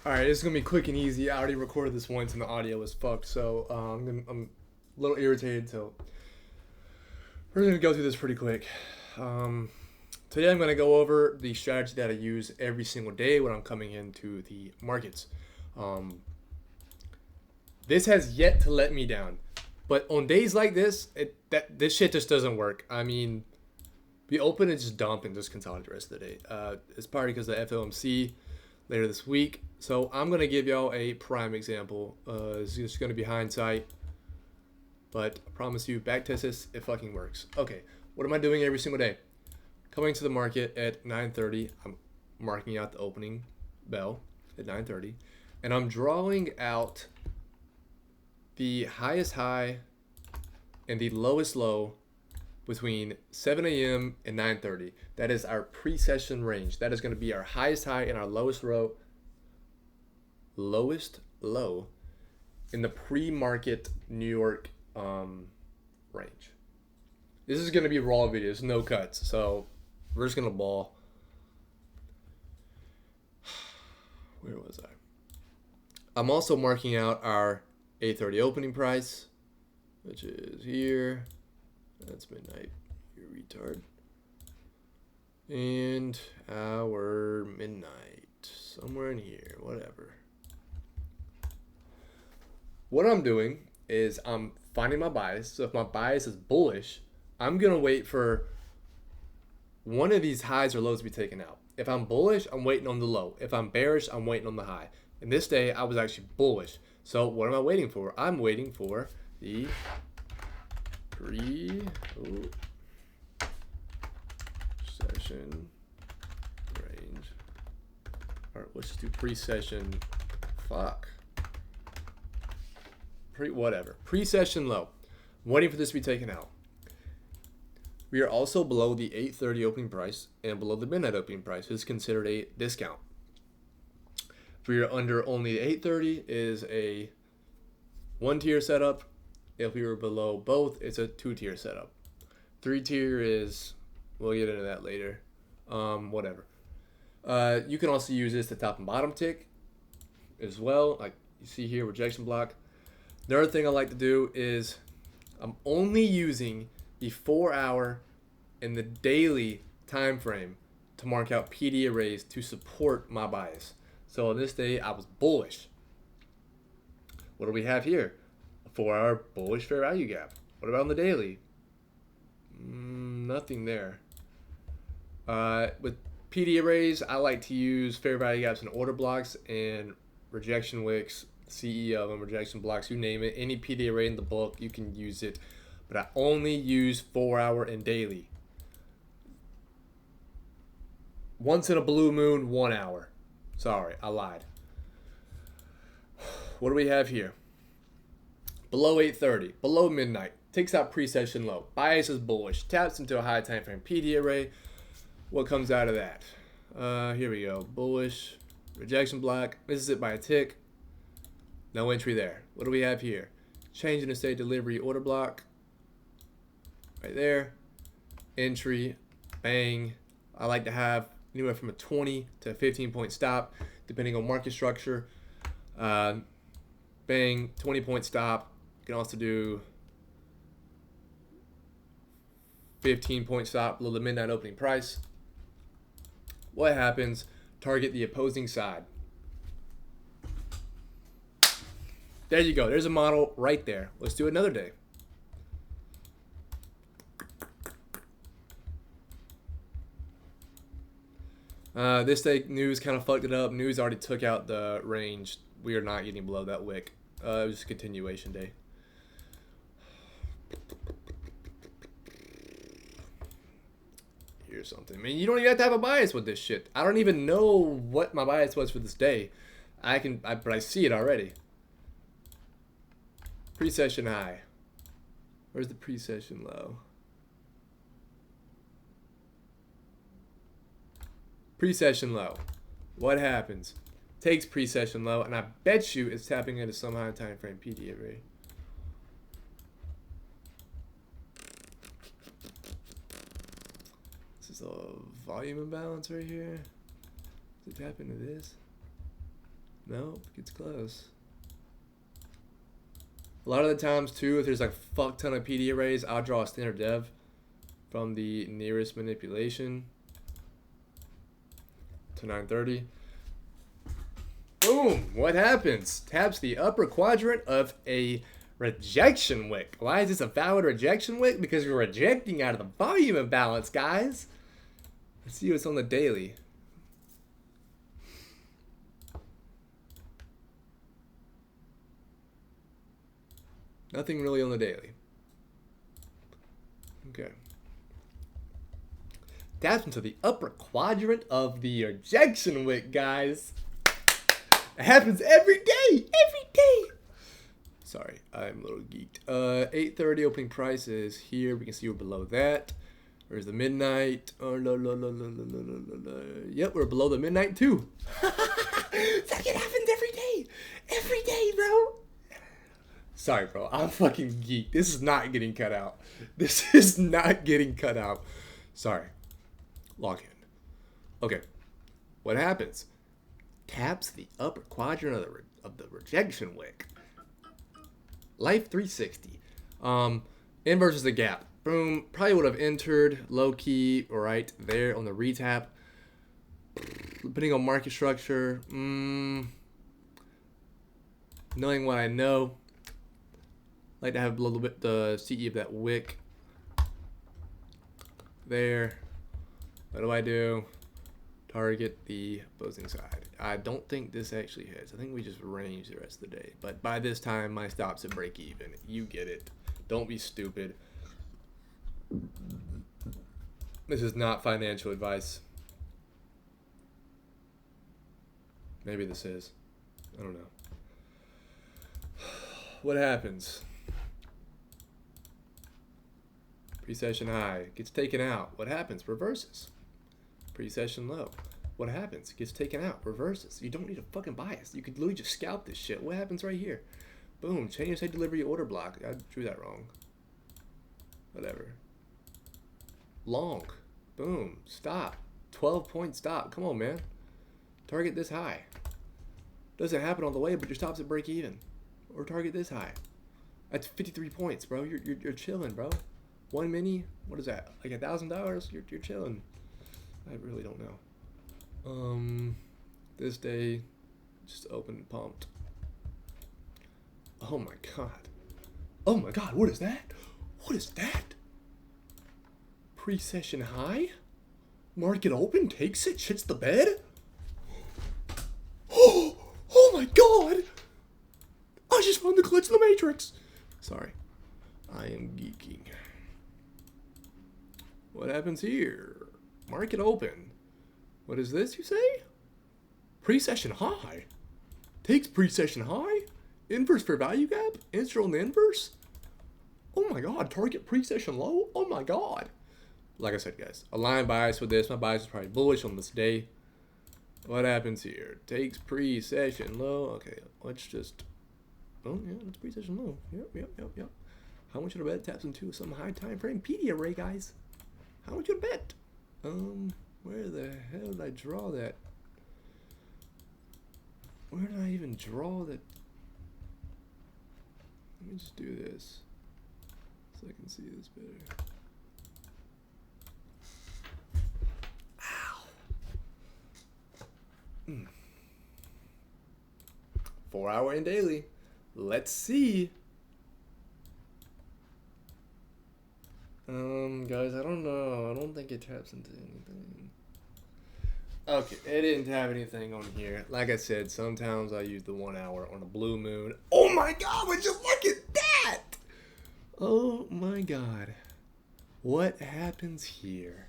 Alright, this is gonna be quick and easy. I already recorded this once and the audio was fucked, so I'm a little irritated, so we're gonna go through this pretty quick. Today I'm gonna go over the strategy that I use every single day when I'm coming into the markets. This has yet to let me down, but on days like this, this shit just doesn't work. I mean, we open and just dump and just consolidate the rest of the day. It's probably because of the FOMC later this week. So I'm going to give y'all a prime example. It's just going to be hindsight. But I promise you, backtest this, it fucking works. Okay, what am I doing every single day? Coming to the market at 9:30. I'm marking out the opening bell at 9:30. And I'm drawing out the highest high and the lowest low between 7 a.m. and 9:30. That is our pre-session range. That is going to be our highest high and our lowest low in the pre-market New York range. This is going to be raw videos, no cuts. So we're just going to ball. Where was I? I'm also marking out our 8:30 opening price, which is here. That's midnight, you retard. And our midnight, somewhere in here, whatever. What I'm doing is I'm finding my bias. So if my bias is bullish, I'm going to wait for one of these highs or lows to be taken out. If I'm bullish, I'm waiting on the low. If I'm bearish, I'm waiting on the high. And this day, I was actually bullish. So what am I waiting for? I'm waiting for the pre-session range. All right, let's just do pre-session. Fuck. Pre-session low. I'm waiting for this to be taken out. We are also below the 8:30 opening price and below the midnight opening price. This is considered a discount. If we are under only the 8:30, is a one-tier setup. If we were below both, it's a two-tier setup. Three-tier is, we'll get into that later. Whatever. You can also use this to top and bottom tick as well. Like you see here, rejection block. The other thing I like to do is I'm only using the 4-hour and the daily time frame to mark out PD arrays to support my bias. So on this day, I was bullish. What do we have here? A 4-hour bullish fair value gap. What about on the daily? Nothing there. With PD arrays, I like to use fair value gaps and order blocks and rejection wicks, CE of them, rejection blocks, you name it. Any PD array in the book, you can use it. But I only use 4-hour and daily. Once in a blue moon, 1 hour. Sorry, I lied. What do we have here? Below 8:30, below midnight, takes out pre-session low. Bias is bullish, taps into a high time frame PD array. What comes out of that? Here we go. Bullish, rejection block. Misses it by a tick. No entry there. What do we have here? Change in the state delivery order block. Right there. Entry. Bang. I like to have anywhere from a 20 to a 15-point stop, depending on market structure. Bang. 20-point stop. You can also do 15-point stop below the midnight opening price. What happens? Target the opposing side. There you go. There's a model right there. Let's do it another day. This day, news kind of fucked it up. News already took out the range. We are not getting below that wick. It was just a continuation day. Here's something. I mean, you don't even have to have a bias with this shit. I don't even know what my bias was for this day. But I see it already. Pre-session high. Where's the pre-session low? Pre-session low. What happens? Takes pre-session low, and I bet you it's tapping into some high time frame PD array. This is a volume imbalance right here. Does it tap into this? Nope, gets close. A lot of the times too, if there's like a fuck ton of PD arrays, I'll draw a standard dev from the nearest manipulation to 930. Boom! What happens? Taps the upper quadrant of a rejection wick. Why is this a valid rejection wick? Because we're rejecting out of the volume imbalance, guys. Let's see what's on the daily. Nothing really on the daily. Okay. Taps into the upper quadrant of the rejection wick, guys. It happens every day. Every day. Sorry, I'm a little geeked. 8:30 opening price is here. We can see we're below that. Where's the midnight? Oh, yep, we're below the midnight too. Fucking happens every day. Every day, bro. Sorry, bro. I'm fucking geeked. This is not getting cut out. This is not getting cut out. Sorry. Log in. Okay. What happens? Taps the upper quadrant of the rejection wick. Life 360. Inverse is the gap. Boom. Probably would have entered low key right there on the retap. Depending on market structure. Knowing what I know. Like to have a little bit the CE of that wick. There. What do I do? Target the opposing side. I don't think this actually hits. I think we just range the rest of the day. But by this time, my stop's at break even. You get it. Don't be stupid. This is not financial advice. Maybe this is. I don't know. What happens? Pre-session high. Gets taken out. What happens? Reverses. Pre-session low. What happens? Gets taken out. Reverses. You don't need a fucking bias. You could literally just scalp this shit. What happens right here? Boom. Change state delivery order block. I drew that wrong. Whatever. Long. Boom. Stop. 12-point stop. Come on, man. Target this high. Doesn't happen on the way, but your stop's at break even. Or target this high. That's 53 points, bro. You're chilling, bro. One mini. What is that? Like $1,000? You're chilling. I really don't know. This day, just open and pumped. Oh my god. Oh my god, what is that? What is that? Pre-session high? Market open, takes it, shits the bed? Oh my god! I just found the glitch in the matrix! Sorry. I am geeking. What happens here? Market open. What is this, you say? Pre-session high. Takes pre-session high? Inverse fair value gap? Enter on the inverse? Oh my god, target pre-session low? Oh my god. Like I said, guys, align bias with this. My bias is probably bullish on this day. What happens here? Takes pre-session low. Okay, let's just... Oh, yeah, it's pre-session low. Yep. How much should I bet taps into some high time frame PD array, guys? How much should I bet? Where the hell did I draw that? Where did I even draw that? Let me just do this so I can see this better. Ow. 4 hour and daily. Let's see. Guys, I don't know. I don't think it taps into anything. Okay, it didn't have anything on here. Like I said, sometimes I use the 1 hour on a blue moon. Oh my god, would you look at that? Oh my god. What happens here?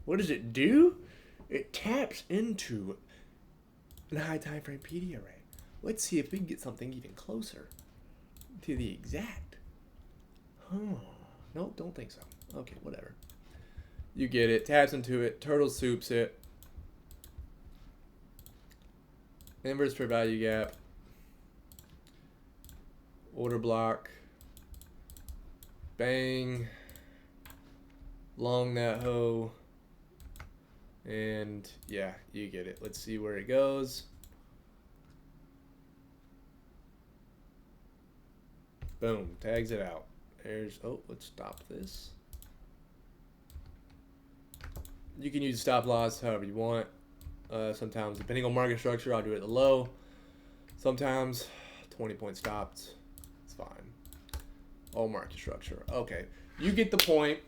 What does it do? It taps into a high time frame PD array. Let's see if we can get something even closer to the exact. Nope, don't think so. Okay, whatever. You get it. Taps into it. Turtle soups it. Inverse fair value gap. Order block. Bang. Long that hoe. And yeah, you get it. Let's see where it goes. Boom, tags it out. There's, oh, let's stop this. You can use stop loss however you want. Sometimes, depending on market structure, I'll do it at the low. Sometimes, 20-point stopped. It's fine. All market structure. Okay, you get the point.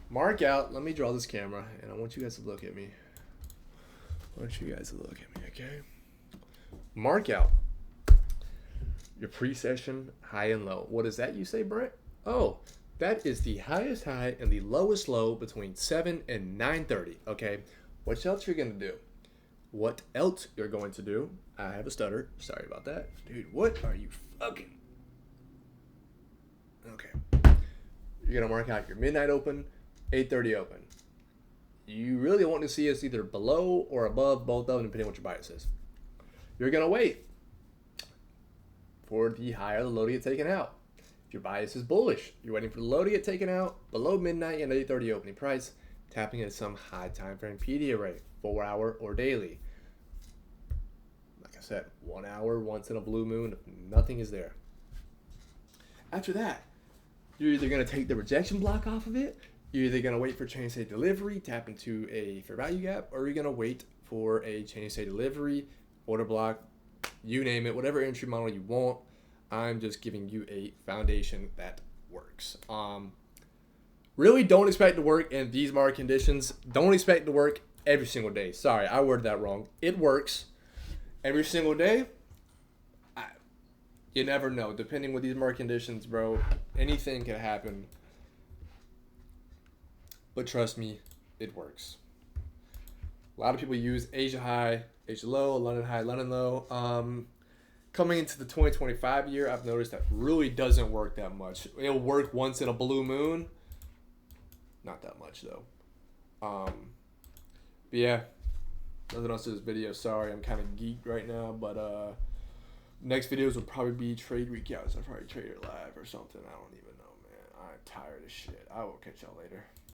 Mark out. Let me draw this camera, and I want you guys to look at me. Okay? Mark out your pre-session high and low. What is that you say, Brent? Oh, that is the highest high and the lowest low between 7 and 9:30. Okay, what else you're gonna do? What else you're going to do? I have a stutter. Sorry about that, dude. What are you fucking? Okay, you're gonna mark out your midnight open, 8:30 open. You really want to see us either below or above both of them, depending on what your bias is. You're gonna wait for the high or the low to get taken out. If your bias is bullish, you're waiting for the low to get taken out below midnight and 8:30 opening price, tapping at some high time frame PDA rate, 4 hour or daily. Like I said, 1 hour once in a blue moon, nothing is there. After that, you're either going to take the rejection block off of it, you're either going to wait for chain state delivery, tap into a fair value gap, or you're going to wait for a chain state delivery, order block, you name it, whatever entry model you want. I'm just giving you a foundation that works. Really don't expect to work in these market conditions. Don't expect to work every single day. Sorry, I worded that wrong. It works every single day. You never know. Depending with these market conditions, bro, anything can happen. But trust me, it works. A lot of people use Asia high, Asia low, London high, London low. Coming into the 2025 year, I've noticed that really doesn't work that much. It'll work once in a blue moon. Not that much, though. But yeah, nothing else to this video. Sorry, I'm kind of geeked right now. But next videos will probably be trade recaps. I'll probably trade it live or something. I don't even know, man. I'm tired of shit. I will catch y'all later.